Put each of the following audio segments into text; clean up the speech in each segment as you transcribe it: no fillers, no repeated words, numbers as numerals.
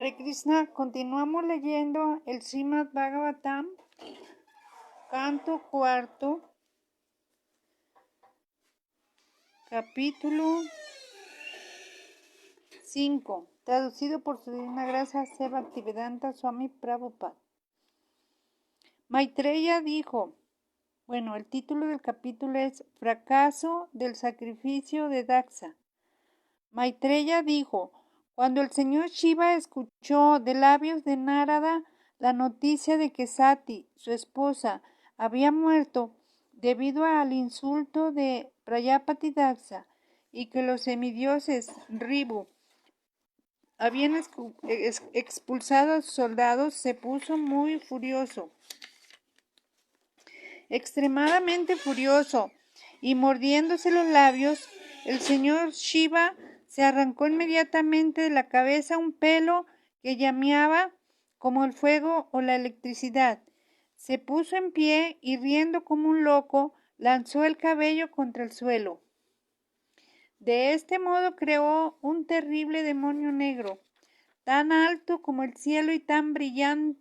Hare Krishna, continuamos leyendo el Srimad Bhagavatam, canto cuarto, capítulo 5, traducido por su divina gracia Seva Bhaktivedanta Swami Prabhupada. Maitreya dijo, el título del capítulo es Fracaso del sacrificio de Daksa. Maitreya dijo, cuando el señor Shiva escuchó de labios de Narada la noticia de que Sati, su esposa, había muerto debido al insulto de Prayapati Daksa y que los semidioses Ribu habían expulsado a sus soldados, se puso muy furioso, extremadamente furioso, y mordiéndose los labios, el señor Shiva se arrancó inmediatamente de la cabeza un pelo que llameaba como el fuego o la electricidad. Se puso en pie y riendo como un loco, lanzó el cabello contra el suelo. De este modo creó un terrible demonio negro, tan alto como el cielo y tan brillante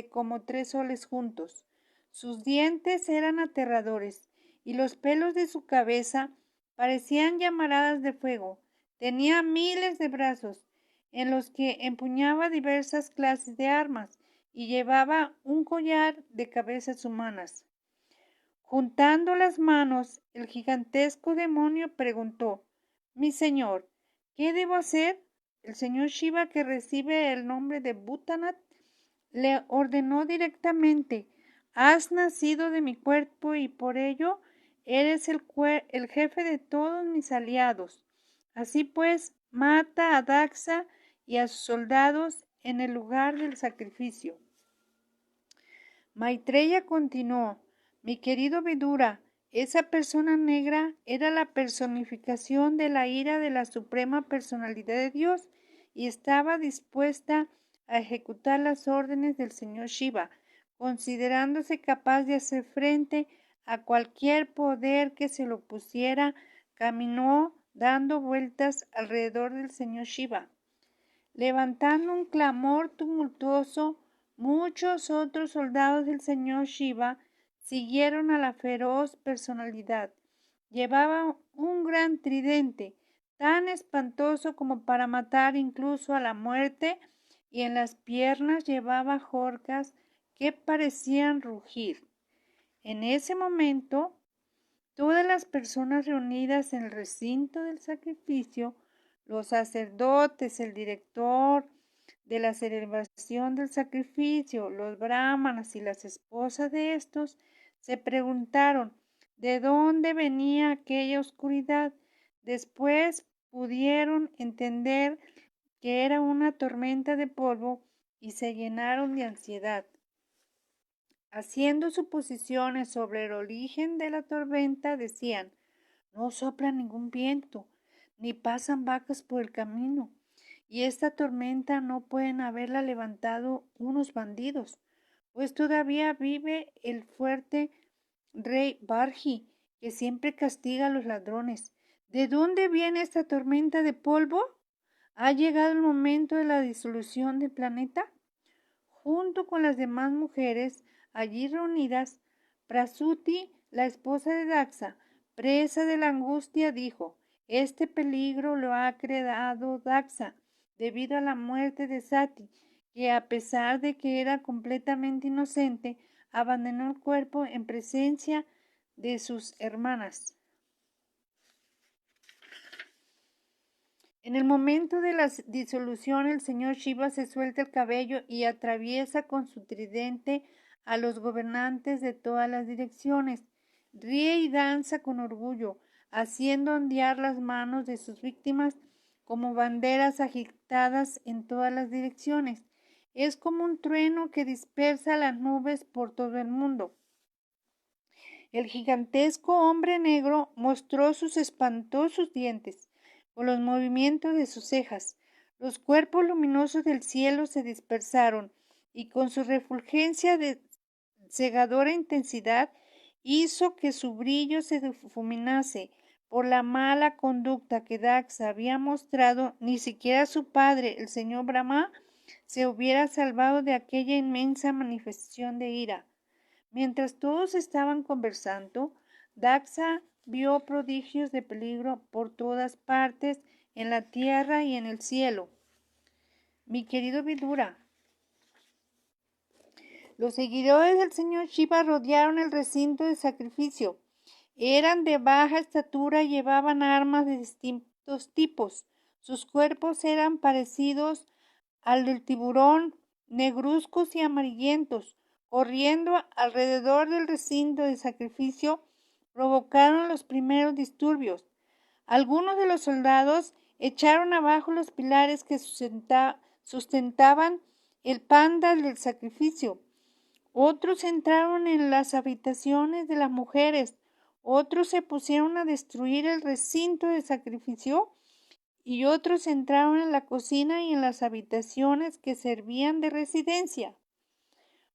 como 3 soles juntos. Sus dientes eran aterradores y los pelos de su cabeza parecían llamaradas de fuego. Tenía miles de brazos en los que empuñaba diversas clases de armas y llevaba un collar de cabezas humanas. Juntando las manos, el gigantesco demonio preguntó, «Mi señor, ¿qué debo hacer?» El señor Shiva, que recibe el nombre de Bhutanath, le ordenó directamente, «Has nacido de mi cuerpo y por ello eres el jefe de todos mis aliados. Así pues, mata a Daksa y a sus soldados en el lugar del sacrificio». Maitreya continuó, «Mi querido Vidura, esa persona negra era la personificación de la ira de la suprema personalidad de Dios y estaba dispuesta a ejecutar las órdenes del señor Shiva, considerándose capaz de hacer frente a cualquier poder que se lo opusiera. Caminó dando vueltas alrededor del señor Shiva, levantando un clamor tumultuoso. Muchos otros soldados del señor Shiva siguieron a la feroz personalidad. Llevaba un gran tridente, tan espantoso como para matar incluso a la muerte, y en las piernas llevaba jorcas que parecían rugir. En ese momento, todas las personas reunidas en el recinto del sacrificio, los sacerdotes, el director de la celebración del sacrificio, los brahmanas y las esposas de estos, se preguntaron de dónde venía aquella oscuridad. Después pudieron entender que era una tormenta de polvo y se llenaron de ansiedad. Haciendo suposiciones sobre el origen de la tormenta, decían, no sopla ningún viento, ni pasan vacas por el camino, y esta tormenta no pueden haberla levantado unos bandidos, pues todavía vive el fuerte rey Barji, que siempre castiga a los ladrones. ¿De dónde viene esta tormenta de polvo? ¿Ha llegado el momento de la disolución del planeta? Junto con las demás mujeres allí reunidas, Prasuti, la esposa de Daksa, presa de la angustia, dijo, este peligro lo ha creado Daksa debido a la muerte de Sati, que a pesar de que era completamente inocente, abandonó el cuerpo en presencia de sus hermanas. En el momento de la disolución, el señor Shiva se suelta el cabello y atraviesa con su tridente a los gobernantes de todas las direcciones. Ríe y danza con orgullo, haciendo ondear las manos de sus víctimas como banderas agitadas en todas las direcciones. Es como un trueno que dispersa las nubes por todo el mundo. El gigantesco hombre negro mostró sus espantosos dientes. Con los movimientos de sus cejas, los cuerpos luminosos del cielo se dispersaron y con su refulgencia de cegadora intensidad hizo que su brillo se difuminase. Por la mala conducta que Daksa había mostrado, ni siquiera su padre, el señor Brahma, se hubiera salvado de aquella inmensa manifestación de ira. Mientras todos estaban conversando, Daxa vio prodigios de peligro por todas partes, en la tierra y en el cielo. Mi querido Vidura, los seguidores del señor Shiva rodearon el recinto de sacrificio. Eran de baja estatura y llevaban armas de distintos tipos. Sus cuerpos eran parecidos al del tiburón, negruzcos y amarillentos. Corriendo alrededor del recinto de sacrificio, provocaron los primeros disturbios. Algunos de los soldados echaron abajo los pilares que sustentaban el pandal del sacrificio. Otros entraron en las habitaciones de las mujeres. Otros se pusieron a destruir el recinto de sacrificio y otros entraron en la cocina y en las habitaciones que servían de residencia.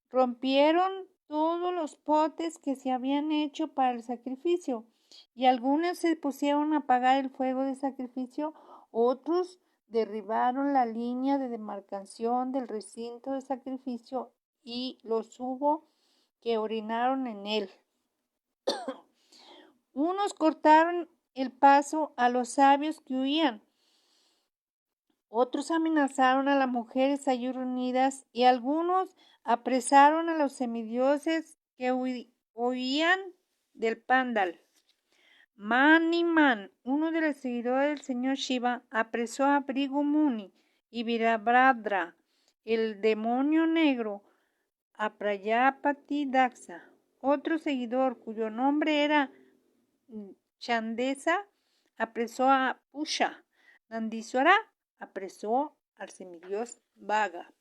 Rompieron todos los potes que se habían hecho para el sacrificio y algunos se pusieron a apagar el fuego de sacrificio, otros derribaron la línea de demarcación del recinto de sacrificio y los hubo que orinaron en él. Unos cortaron el paso a los sabios que huían, otros amenazaron a las mujeres allí reunidas y algunos apresaron a los semidioses que huían del pandal. Maniman, uno de los seguidores del señor Shiva, apresó a Bhrigu Muni y Virabhadra, el demonio negro, a Prayapati Daxa. Otro seguidor, cuyo nombre era Chandesa, apresó a Pusha. Nandiswara apresó al semidios Vaga.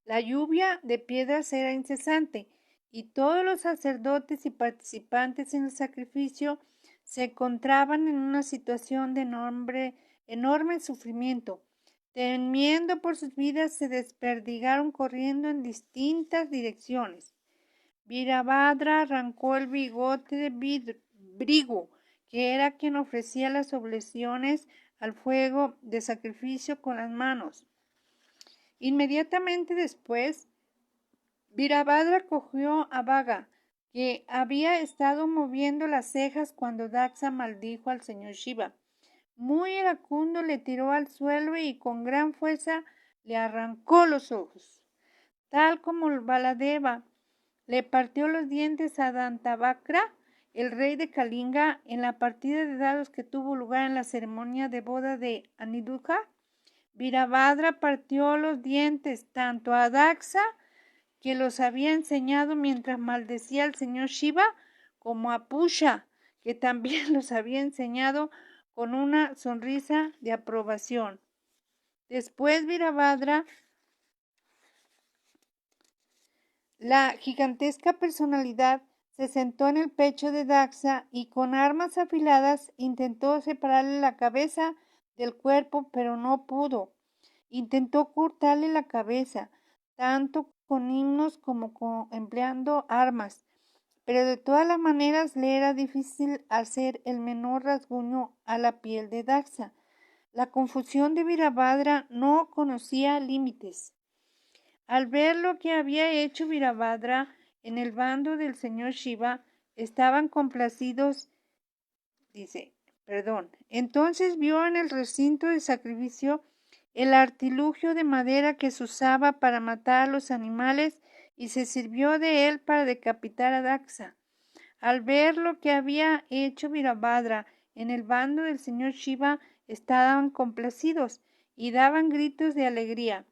La lluvia de piedras era incesante y todos los sacerdotes y participantes en el sacrificio se encontraban en una situación de enorme sufrimiento. Temiendo por sus vidas, se desperdigaron corriendo en distintas direcciones. Virabhadra arrancó el bigote de Bhrigu, que era quien ofrecía las oblaciones al fuego de sacrificio con las manos. Inmediatamente después, Virabhadra cogió a Vaga, que había estado moviendo las cejas cuando Daxa maldijo al señor Shiva. Muy iracundo le tiró al suelo y con gran fuerza le arrancó los ojos. Tal como Baladeva le partió los dientes a Dantavakra, el rey de Kalinga, en la partida de dados que tuvo lugar en la ceremonia de boda de Aniruddha, Virabhadra partió los dientes tanto a Daxa, que los había enseñado mientras maldecía al señor Shiva, como a Pusha, que también los había enseñado con una sonrisa de aprobación. Después Virabhadra, la gigantesca personalidad, se sentó en el pecho de Daxa y con armas afiladas intentó separarle la cabeza del cuerpo, pero no pudo. Intentó cortarle la cabeza, tanto con himnos como empleando armas, pero de todas las maneras le era difícil hacer el menor rasguño a la piel de Daxa. La confusión de Virabhadra no conocía límites. Al ver lo que había hecho Virabhadra en el bando del señor Shiva, estaban complacidos, Entonces vio en el recinto de sacrificio el artilugio de madera que se usaba para matar a los animales y se sirvió de él para decapitar a Daxa. Al ver lo que había hecho Virabhadra en el bando del señor Shiva, estaban complacidos y daban gritos de alegría.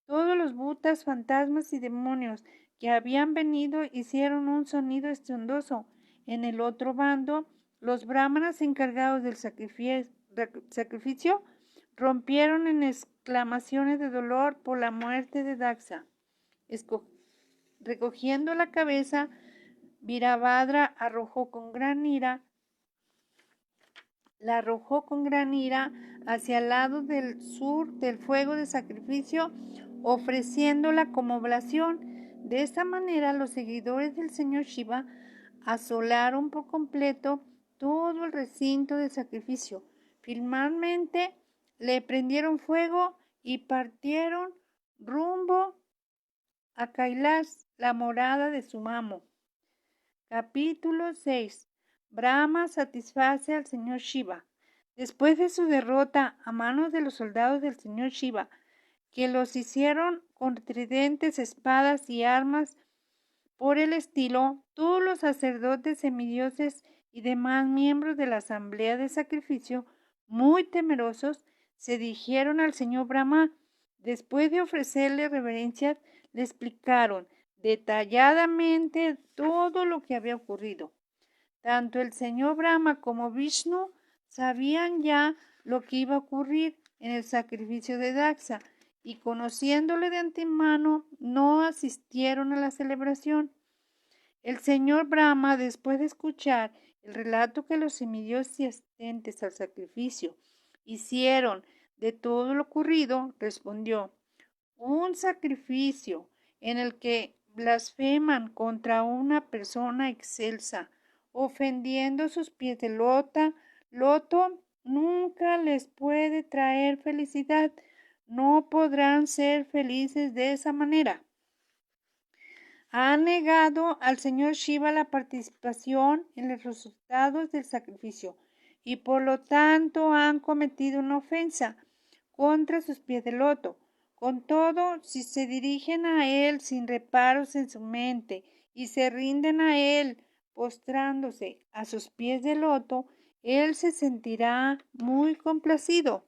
Todos los bhutas, fantasmas y demonios que habían venido hicieron un sonido estruendoso. En el otro bando, los brahmanas encargados del sacrificio rompieron en exclamaciones de dolor por la muerte de Daxa. Recogiendo la cabeza, Virabhadra la arrojó con gran ira hacia el lado del sur del fuego de sacrificio, ofreciéndola como oblación. De esta manera, los seguidores del señor Shiva asolaron por completo todo el recinto de sacrificio. Finalmente le prendieron fuego y partieron rumbo a Kailash, la morada de su amo. Capítulo 6. Brahma satisface al señor Shiva. Después de su derrota a manos de los soldados del señor Shiva, que los hicieron con tridentes, espadas y armas por el estilo, todos los sacerdotes, semidioses y demás miembros de la asamblea de sacrificio, muy temerosos, se dirigieron al señor Brahma. Después de ofrecerle reverencias, le explicaron detalladamente todo lo que había ocurrido. Tanto el señor Brahma como Vishnu sabían ya lo que iba a ocurrir en el sacrificio de Daksha y conociéndole de antemano no asistieron a la celebración. El señor Brahma, después de escuchar el relato que los semidioses asistentes al sacrificio hicieron de todo lo ocurrido, respondió: un sacrificio en el que blasfeman contra una persona excelsa, ofendiendo sus pies de loto, nunca les puede traer felicidad. No podrán ser felices de esa manera. Han negado al señor Shiva la participación en los resultados del sacrificio y por lo tanto han cometido una ofensa contra sus pies de loto. Con todo, si se dirigen a él sin reparos en su mente y se rinden a él postrándose a sus pies de loto, él se sentirá muy complacido.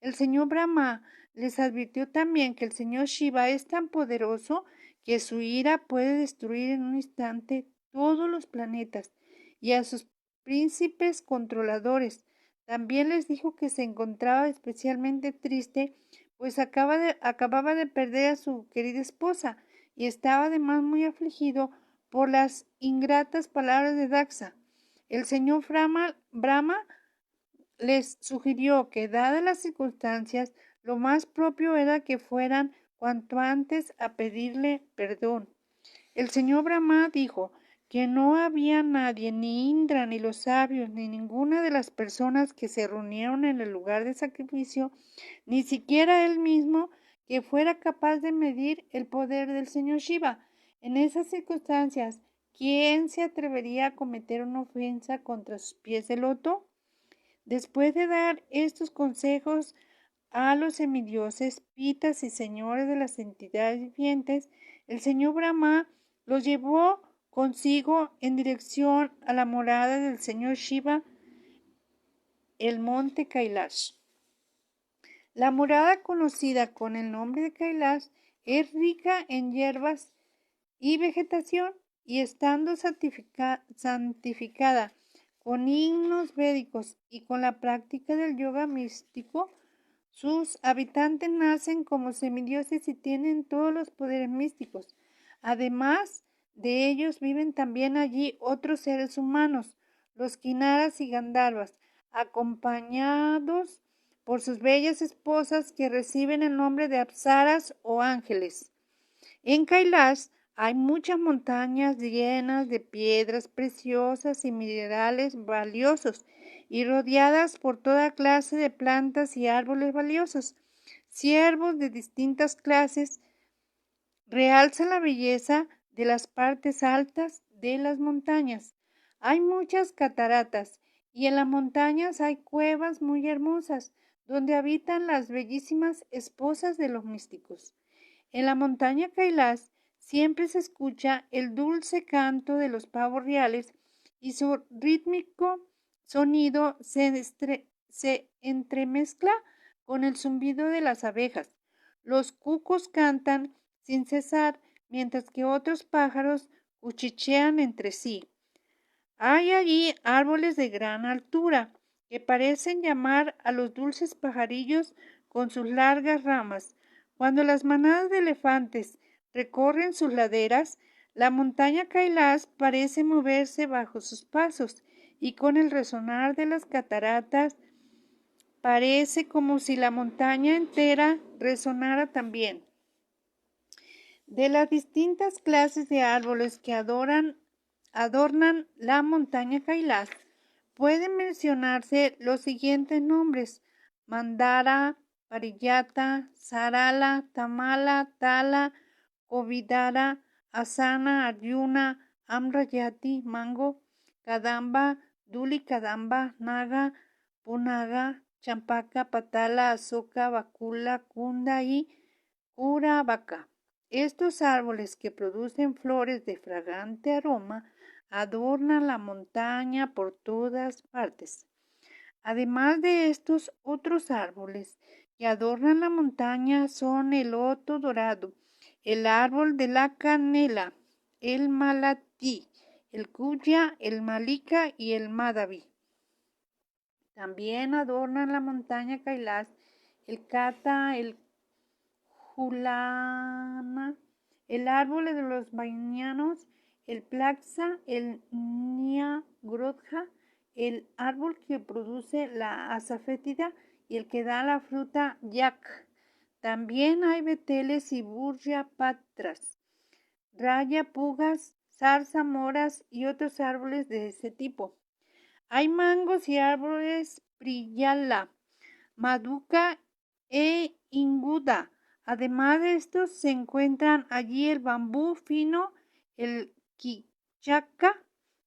El señor Brahma les advirtió también que el señor Shiva es tan poderoso que su ira puede destruir en un instante todos los planetas y a sus príncipes controladores. También les dijo que se encontraba especialmente triste, pues acababa de perder a su querida esposa y estaba además muy afligido por las ingratas palabras de Daksha. El señor Brahma les sugirió que, dadas las circunstancias, lo más propio era que fueran cuanto antes a pedirle perdón. El señor Brahma dijo que no había nadie, ni Indra, ni los sabios, ni ninguna de las personas que se reunieron en el lugar de sacrificio, ni siquiera él mismo, que fuera capaz de medir el poder del señor Shiva. En esas circunstancias, ¿quién se atrevería a cometer una ofensa contra sus pies de loto? Después de dar estos consejos a los semidioses, pitas y señores de las entidades vivientes, el señor Brahma los llevó consigo en dirección a la morada del señor Shiva, el monte Kailash. La morada, conocida con el nombre de Kailash, es rica en hierbas y vegetación, y estando santificada con himnos védicos y con la práctica del yoga místico, sus habitantes nacen como semidioses y tienen todos los poderes místicos. Además de ellos viven también allí otros seres humanos, los Kinnaras y Gandharvas, acompañados por sus bellas esposas que reciben el nombre de apsaras o ángeles. En Kailash hay muchas montañas llenas de piedras preciosas y minerales valiosos y rodeadas por toda clase de plantas y árboles valiosos. Ciervos de distintas clases realzan la belleza de las partes altas de las montañas. Hay muchas cataratas y en las montañas hay cuevas muy hermosas donde habitan las bellísimas esposas de los místicos. En la montaña Kailash siempre se escucha el dulce canto de los pavos reales y su rítmico sonido se entremezcla con el zumbido de las abejas. Los cucos cantan sin cesar, mientras que otros pájaros cuchichean entre sí. Hay allí árboles de gran altura que parecen llamar a los dulces pajarillos con sus largas ramas. Cuando las manadas de elefantes recorren sus laderas, la montaña Kailash parece moverse bajo sus pasos y con el resonar de las cataratas parece como si la montaña entera resonara también. De las distintas clases de árboles que adornan la montaña Kailash, pueden mencionarse los siguientes nombres: mandara, pariyata, sarala, tamala, tala, kovidara, asana, aryuna, amrayati, mango, kadamba, duli kadamba, naga, punaga, champaca, patala, azoka, bacula, kunda y curavaca. Estos árboles que producen flores de fragante aroma adornan la montaña por todas partes. Además de estos, otros árboles que adornan la montaña son el loto dorado, el árbol de la canela, el malatí, el cuya, el malica y el madaví. También adornan la montaña Kailash el cata, el julana, el árbol de los vainianos, el plaxa, el niagrodha, el árbol que produce la azafétida y el que da la fruta yak. También hay beteles y burya-patras, raya-pugas, zarzamoras y otros árboles de ese tipo. Hay mangos y árboles priyala, maduca e inguda. Además de estos se encuentran allí el bambú fino, el quichaca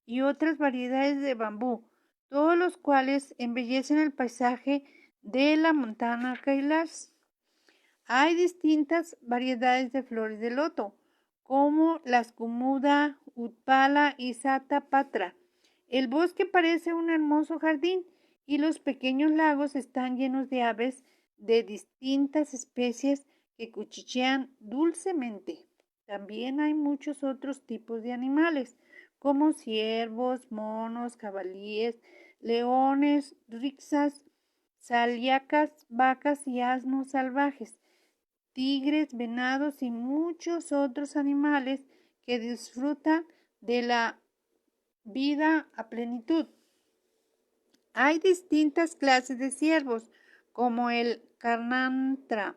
y otras variedades de bambú, todos los cuales embellecen el paisaje de la montaña Kailash. Hay distintas variedades de flores de loto, como las Kumuda, Utpala y Satapatra. El bosque parece un hermoso jardín y los pequeños lagos están llenos de aves de distintas especies que cuchichean dulcemente. También hay muchos otros tipos de animales, como ciervos, monos, jabalíes, leones, rixas, celíacas, vacas y asnos salvajes, tigres, venados y muchos otros animales que disfrutan de la vida a plenitud. Hay distintas clases de ciervos, como el carnantra,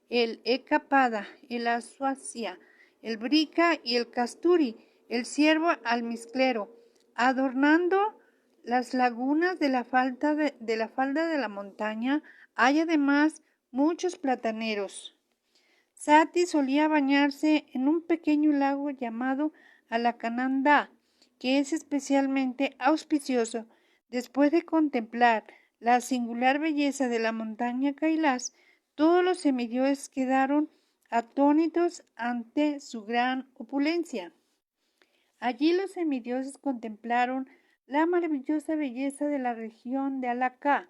el ecapada, el azuacia, el brica y el casturi, el ciervo almizclero, adornando las lagunas de la falda de la montaña. Hay además muchos plataneros. Sati solía bañarse en un pequeño lago llamado Alacananda, que es especialmente auspicioso. Después de contemplar la singular belleza de la montaña Kailash, todos los semidioses quedaron atónitos ante su gran opulencia. Allí los semidioses contemplaron la maravillosa belleza de la región de Alaka,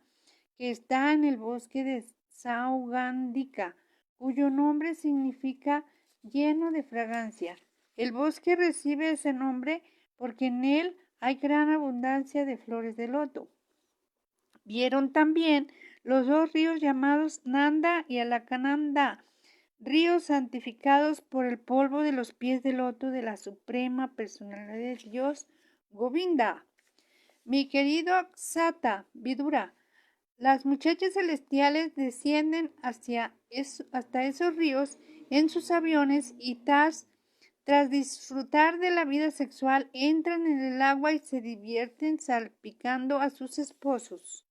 que está en el bosque de Saugandika, cuyo nombre significa lleno de fragancia. El bosque recibe ese nombre porque en él hay gran abundancia de flores de loto. Vieron también los dos ríos llamados Nanda y Alakananda, ríos santificados por el polvo de los pies de loto de la suprema personalidad de Dios, Govinda. Mi querido Sata, Vidura, las muchachas celestiales descienden hasta esos ríos en sus aviones y tras disfrutar de la vida sexual entran en el agua y se divierten salpicando a sus esposos.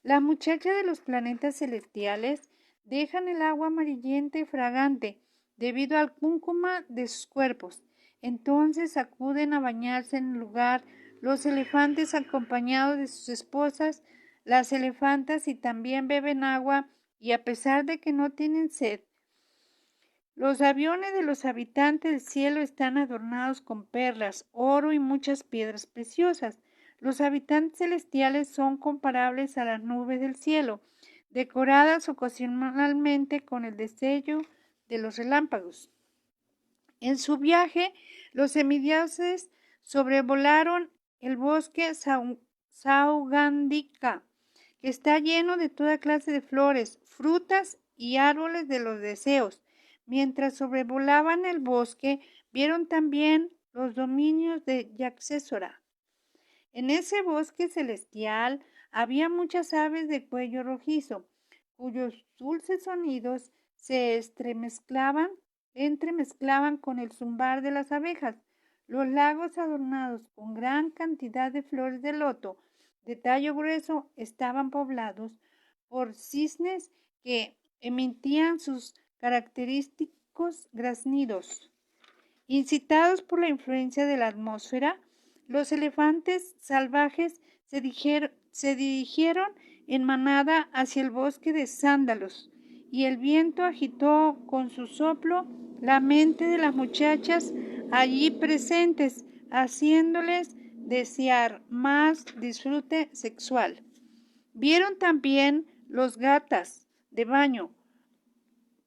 Las muchachas de los planetas celestiales dejan el agua amarillenta y fragante debido al cúrcuma de sus cuerpos. Entonces acuden a bañarse en el lugar los elefantes acompañados de sus esposas, las elefantas, y también beben agua y a pesar de que no tienen sed. Los aviones de los habitantes del cielo están adornados con perlas, oro y muchas piedras preciosas. Los habitantes celestiales son comparables a las nubes del cielo, decoradas ocasionalmente con el destello de los relámpagos. En su viaje, los semidioses sobrevolaron el bosque Saugandika, que está lleno de toda clase de flores, frutas y árboles de los deseos. Mientras sobrevolaban el bosque, vieron también los dominios de Yaxesora. En ese bosque celestial había muchas aves de cuello rojizo, cuyos dulces sonidos se entremezclaban con el zumbar de las abejas. Los lagos adornados con gran cantidad de flores de loto de tallo grueso estaban poblados por cisnes que emitían sus característicos graznidos. Incitados por la influencia de la atmósfera, los elefantes salvajes se dirigieron en manada hacia el bosque de sándalos, y el viento agitó con su soplo la mente de las muchachas allí presentes, haciéndoles desear más disfrute sexual. Vieron también los gatas de baño,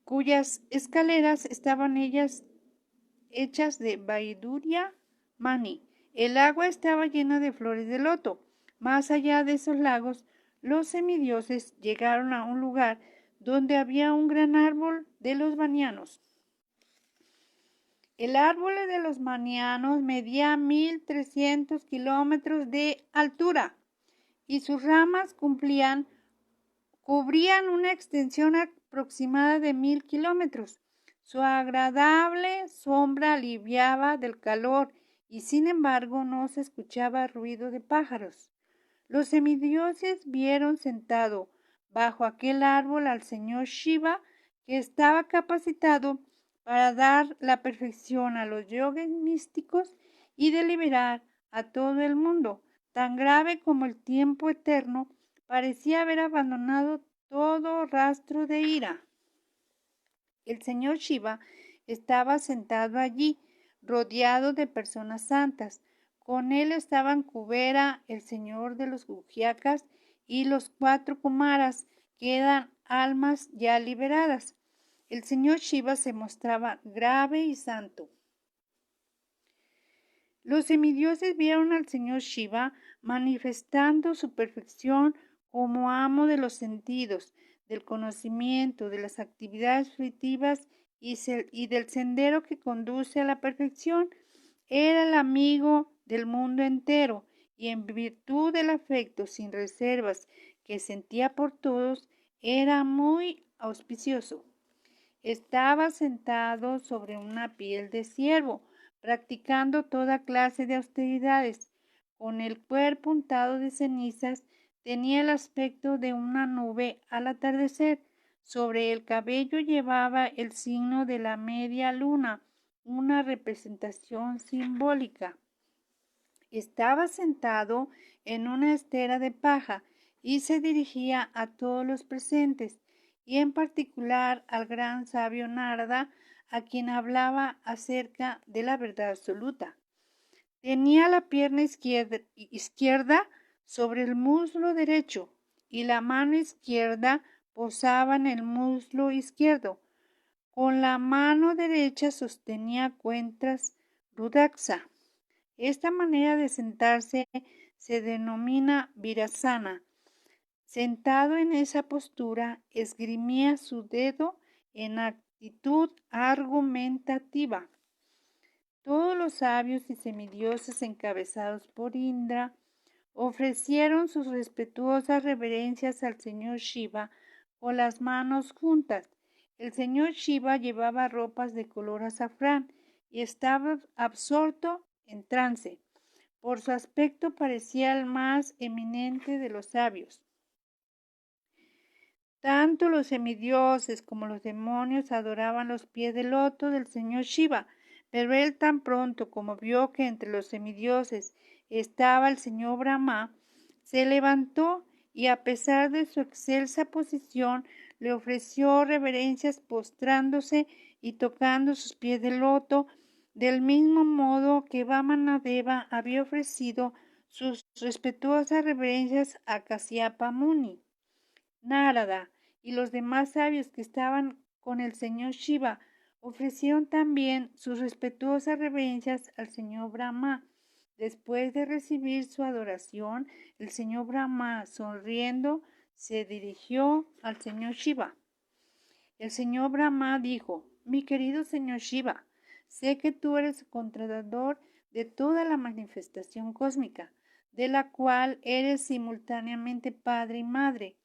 cuyas escaleras estaban hechas de baiduria mani. El agua estaba llena de flores de loto. Más allá de esos lagos, los semidioses llegaron a un lugar donde había un gran árbol de los banianos. El árbol de los banianos medía 1300 kilómetros de altura y sus ramas cubrían una extensión aproximada de 1000 kilómetros. Su agradable sombra aliviaba del calor y sin embargo no se escuchaba ruido de pájaros. Los semidioses vieron sentado bajo aquel árbol al señor Shiva, que estaba capacitado para dar la perfección a los yogis místicos y de liberar a todo el mundo. Tan grave como el tiempo eterno, parecía haber abandonado todo rastro de ira. El señor Shiva estaba sentado allí, rodeado de personas santas. Con él estaban Kubera, el señor de los Gujiakas, y los 4 Kumaras, que eran almas ya liberadas. El señor Shiva se mostraba grave y santo. Los semidioses vieron al señor Shiva manifestando su perfección como amo de los sentidos, del conocimiento, de las actividades fruitivas y del sendero que conduce a la perfección. Era el amigo del mundo entero y en virtud del afecto sin reservas que sentía por todos, era muy auspicioso. Estaba sentado sobre una piel de ciervo, practicando toda clase de austeridades. Con el cuerpo untado de cenizas, tenía el aspecto de una nube al atardecer. Sobre el cabello llevaba el signo de la media luna, una representación simbólica. Estaba sentado en una estera de paja y se dirigía a todos los presentes, y en particular al gran sabio Narada, a quien hablaba acerca de la verdad absoluta. Tenía la pierna izquierda sobre el muslo derecho y la mano izquierda posaba en el muslo izquierdo. Con la mano derecha sostenía cuentas Rudaksha. Esta manera de sentarse se denomina virasana. Sentado en esa postura, esgrimía su dedo en actitud argumentativa. Todos los sabios y semidioses encabezados por Indra ofrecieron sus respetuosas reverencias al señor Shiva con las manos juntas. El señor Shiva llevaba ropas de color azafrán y estaba absorto en trance. Por su aspecto parecía el más eminente de los sabios. Tanto los semidioses como los demonios adoraban los pies del loto del señor Shiva, pero él tan pronto como vio que entre los semidioses estaba el señor Brahma, se levantó y a pesar de su excelsa posición le ofreció reverencias postrándose y tocando sus pies de loto, del mismo modo que Vamanadeva había ofrecido sus respetuosas reverencias a Kasyapa Muni. Narada y los demás sabios que estaban con el señor Shiva ofrecieron también sus respetuosas reverencias al señor Brahma. Después de recibir su adoración, el señor Brahma, sonriendo, se dirigió al señor Shiva. El señor Brahma dijo: mi querido señor Shiva, sé que tú eres el controlador de toda la manifestación cósmica, de la cual eres simultáneamente padre y madre.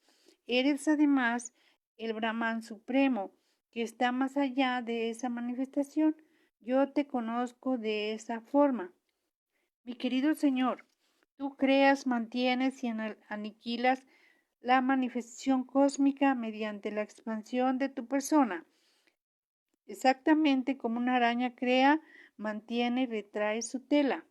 Eres además el Brahman supremo, que está más allá de esa manifestación. Yo te conozco de esa forma. Mi querido Señor, tú creas, mantienes y aniquilas la manifestación cósmica mediante la expansión de tu persona, exactamente como una araña crea, mantiene y retrae su tela.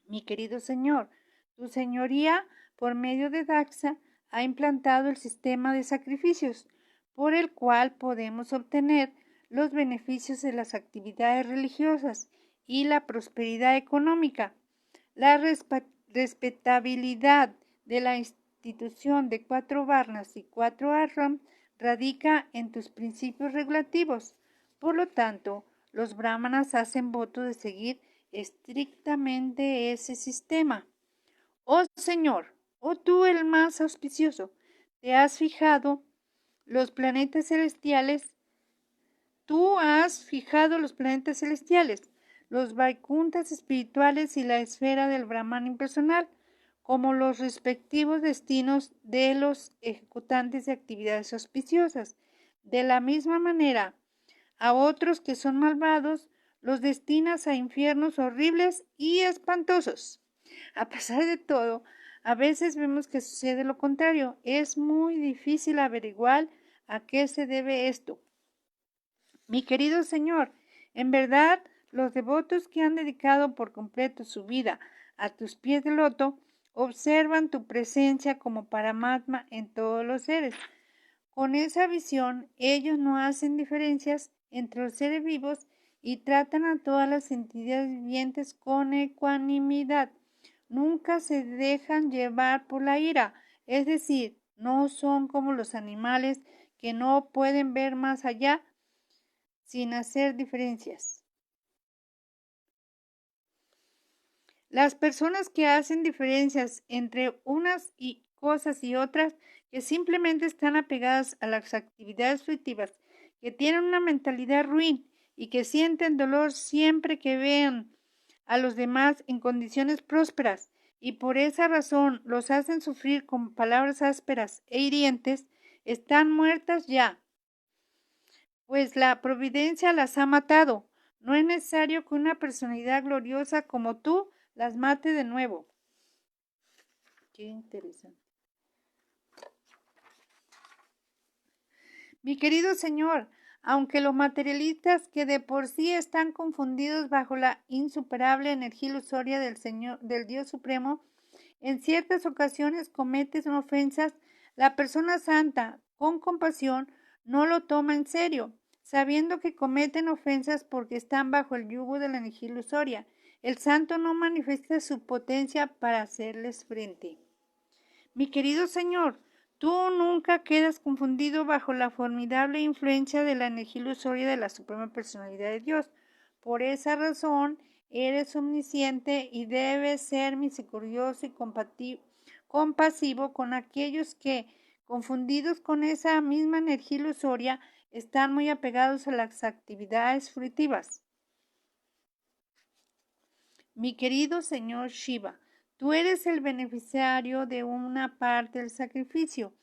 Mi querido señor, tu señoría, por medio de Daxa, ha implantado el sistema de sacrificios, por el cual podemos obtener los beneficios de las actividades religiosas y la prosperidad económica. La respetabilidad de la institución de 4 varnas y 4 ashram radica en tus principios regulativos. Por lo tanto, los brahmanas hacen voto de seguir estrictamente ese sistema. Oh Señor, oh tú el más auspicioso, te has fijado los planetas celestiales, los vaikuntas espirituales y la esfera del Brahman impersonal, como los respectivos destinos de los ejecutantes de actividades auspiciosas. De la misma manera, a otros que son malvados, los destinas a infiernos horribles y espantosos. A pesar de todo, a veces vemos que sucede lo contrario. Es muy difícil averiguar a qué se debe esto. Mi querido Señor, en verdad, los devotos que han dedicado por completo su vida a tus pies de loto observan tu presencia como Paramatma en todos los seres. Con esa visión, ellos no hacen diferencias entre los seres vivos y tratan a todas las entidades vivientes con ecuanimidad. Nunca se dejan llevar por la ira, es decir, no son como los animales que no pueden ver más allá sin hacer diferencias. Las personas que hacen diferencias entre unas cosas y otras, que simplemente están apegadas a las actividades fruitivas, que tienen una mentalidad ruin y que sienten dolor siempre que vean a los demás en condiciones prósperas y por esa razón los hacen sufrir con palabras ásperas e hirientes, están muertas ya, pues la providencia las ha matado. No es necesario que una personalidad gloriosa como tú las mate de nuevo. Qué interesante. Mi querido Señor, aunque los materialistas que de por sí están confundidos bajo la insuperable energía ilusoria del Dios Supremo, en ciertas ocasiones cometen ofensas, la persona santa, con compasión, no lo toma en serio, sabiendo que cometen ofensas porque están bajo el yugo de la energía ilusoria. El santo no manifiesta su potencia para hacerles frente. Mi querido Señor, tú nunca quedas confundido bajo la formidable influencia de la energía ilusoria de la Suprema Personalidad de Dios. Por esa razón, eres omnisciente y debes ser misericordioso y compasivo con aquellos que, confundidos con esa misma energía ilusoria, están muy apegados a las actividades fruitivas. Mi querido señor Shiva, tú eres el beneficiario de una parte del sacrificio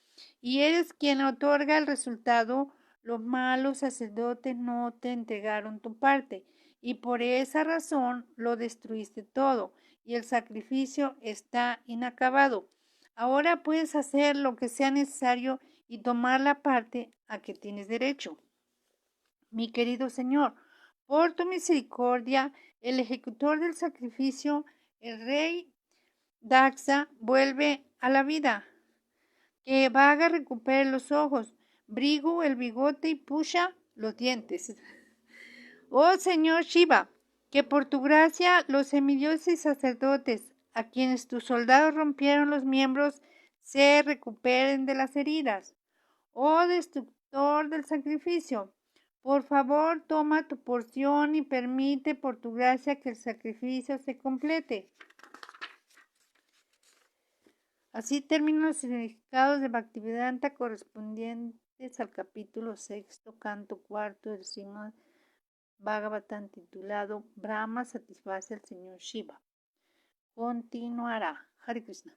y eres quien otorga el resultado. Los malos sacerdotes no te entregaron tu parte y por esa razón lo destruiste todo y el sacrificio está inacabado. Ahora puedes hacer lo que sea necesario y tomar la parte a que tienes derecho. Mi querido Señor, por tu misericordia, el ejecutor del sacrificio, el rey Daxa, vuelve a la vida. Que Vaga recupere los ojos, Brigu el bigote y Pusha los dientes. Oh Señor Shiva, que por tu gracia los semidioses y sacerdotes, a quienes tus soldados rompieron los miembros, se recuperen de las heridas. Oh destructor del sacrificio, por favor toma tu porción y permite por tu gracia que el sacrificio se complete. Así terminan los significados de Bhaktivedanta correspondientes al capítulo 6, canto 4 del Srimad Bhagavatam titulado Brahma satisface al Señor Shiva. Continuará. Hare Krishna.